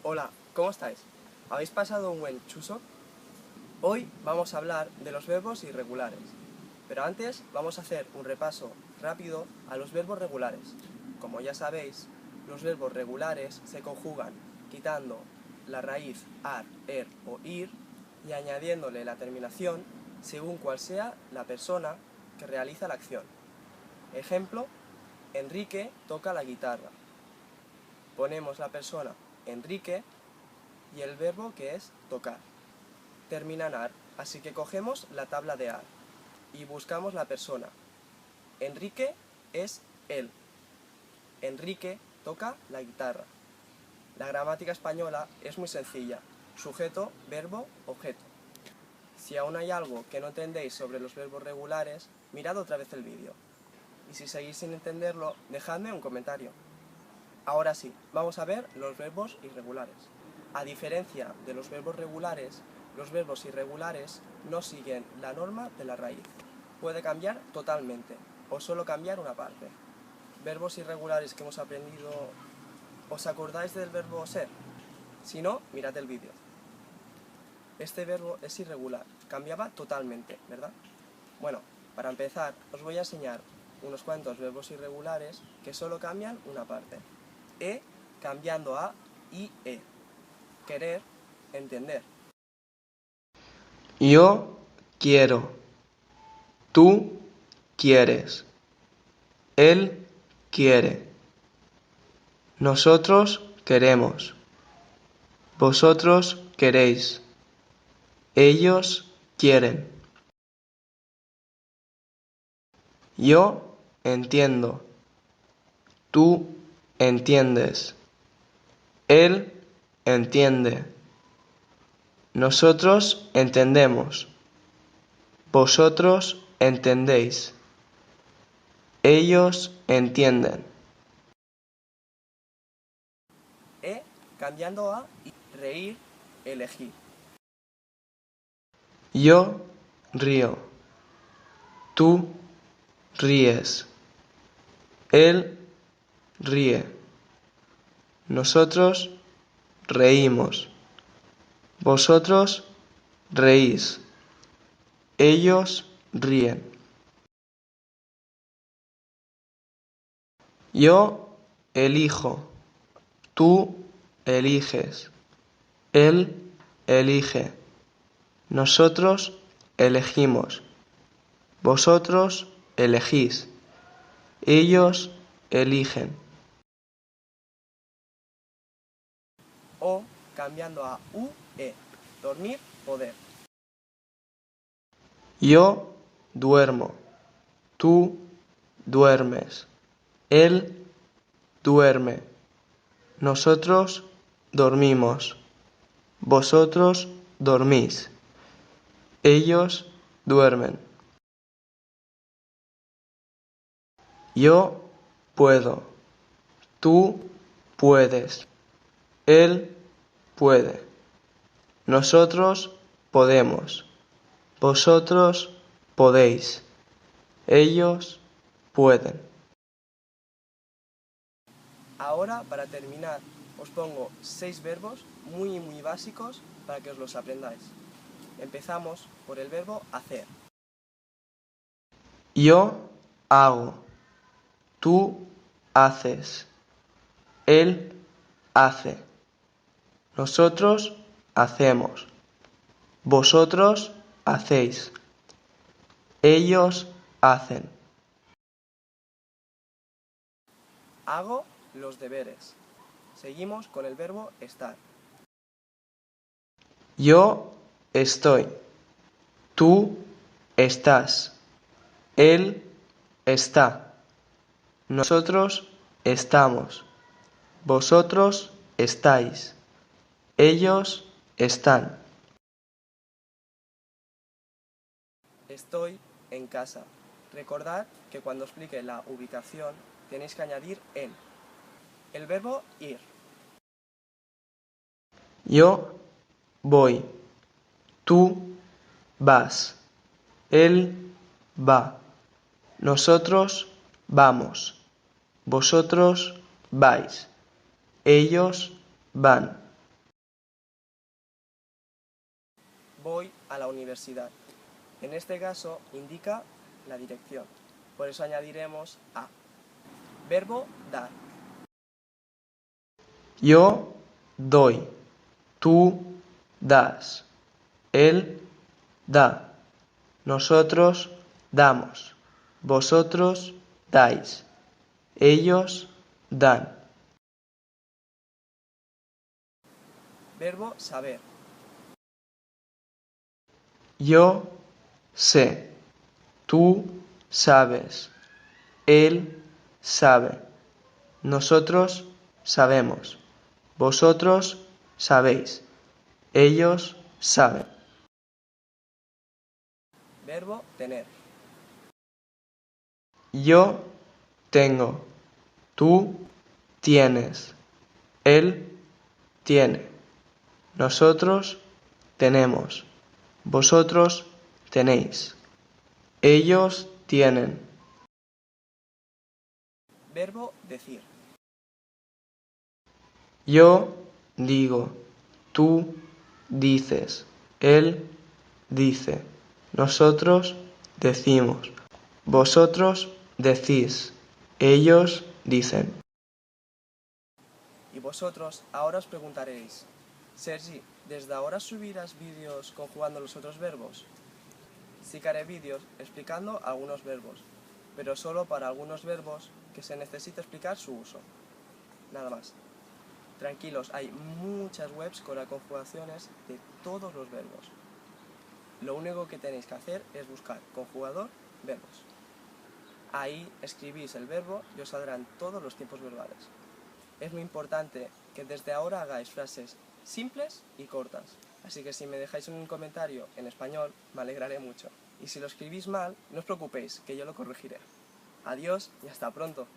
Hola, ¿cómo estáis? ¿Habéis pasado un buen chuso? Hoy vamos a hablar de los verbos irregulares, pero antes vamos a hacer un repaso rápido a los verbos regulares. Como ya sabéis, los verbos regulares se conjugan quitando la raíz ar, er o ir y añadiéndole la terminación según cual sea la persona que realiza la acción. Ejemplo, Enrique toca la guitarra. Ponemos la persona Enrique y el verbo que es tocar. Termina en ar, así que cogemos la tabla de ar y buscamos la persona. Enrique es él. Enrique toca la guitarra. La gramática española es muy sencilla. Sujeto, verbo, objeto. Si aún hay algo que no entendéis sobre los verbos regulares, mirad otra vez el vídeo. Y si seguís sin entenderlo, dejadme un comentario. Ahora sí, vamos a ver los verbos irregulares. A diferencia de los verbos regulares, los verbos irregulares no siguen la norma de la raíz. Puede cambiar totalmente o solo cambiar una parte. Verbos irregulares que hemos aprendido, ¿os acordáis del verbo ser? Si no, mirad el vídeo. Este verbo es irregular, cambiaba totalmente, ¿verdad? Bueno, para empezar, os voy a enseñar unos cuantos verbos irregulares que solo cambian una parte. E cambiando a IE. Querer, entender. Yo quiero, tú quieres, él quiere, nosotros queremos, vosotros queréis, ellos quieren. Yo entiendo, tú entiendes, él entiende, nosotros entendemos, vosotros entendéis, ellos entienden. E cambiando a I. Reír, elegir. Yo río, tú ríes, él ríe, nosotros reímos, vosotros reís, ellos ríen. Yo elijo, tú eliges, él elige, nosotros elegimos, vosotros elegís, ellos eligen. O cambiando a UE. Dormir, poder. Yo duermo, tú duermes, él duerme, nosotros dormimos, vosotros dormís, ellos duermen. Yo puedo, tú puedes, él puede, nosotros podemos, vosotros podéis, ellos pueden. Ahora, para terminar, os pongo 6 verbos muy básicos para que os los aprendáis. Empezamos por el verbo hacer. Yo hago, tú haces, él hace, nosotros hacemos, vosotros hacéis, ellos hacen. Hago los deberes. Seguimos con el verbo estar. Yo estoy, tú estás, él está, nosotros estamos, vosotros estáis, ellos están. Estoy en casa. Recordad que cuando explique la ubicación tenéis que añadir en. El verbo ir. Yo voy, tú vas, él va, nosotros vamos, vosotros vais, ellos van. voy a la universidad. En este caso indica la dirección. Por eso añadiremos a. Verbo dar. Yo doy, tú das, él da, nosotros damos, vosotros dais, ellos dan. Verbo saber. Yo sé, tú sabes, él sabe, nosotros sabemos, vosotros sabéis, ellos saben. Verbo tener. Yo tengo, tú tienes, él tiene, nosotros tenemos, vosotros tenéis, ellos tienen. Verbo decir. Yo digo, tú dices, él dice, nosotros decimos, vosotros decís, ellos dicen. Y vosotros ahora os preguntaréis, Sergi, ¿desde ahora subirás vídeos conjugando los otros verbos? Sí que haré vídeos explicando algunos verbos, pero solo para algunos verbos que se necesita explicar su uso. Nada más. Tranquilos, hay muchas webs con las conjugaciones de todos los verbos. Lo único que tenéis que hacer es buscar conjugador verbos. Ahí escribís el verbo y os saldrán todos los tiempos verbales. Es muy importante que desde ahora hagáis frases simples y cortas. Así que si me dejáis un comentario en español, me alegraré mucho. Y si lo escribís mal, no os preocupéis, que yo lo corregiré. Adiós y hasta pronto.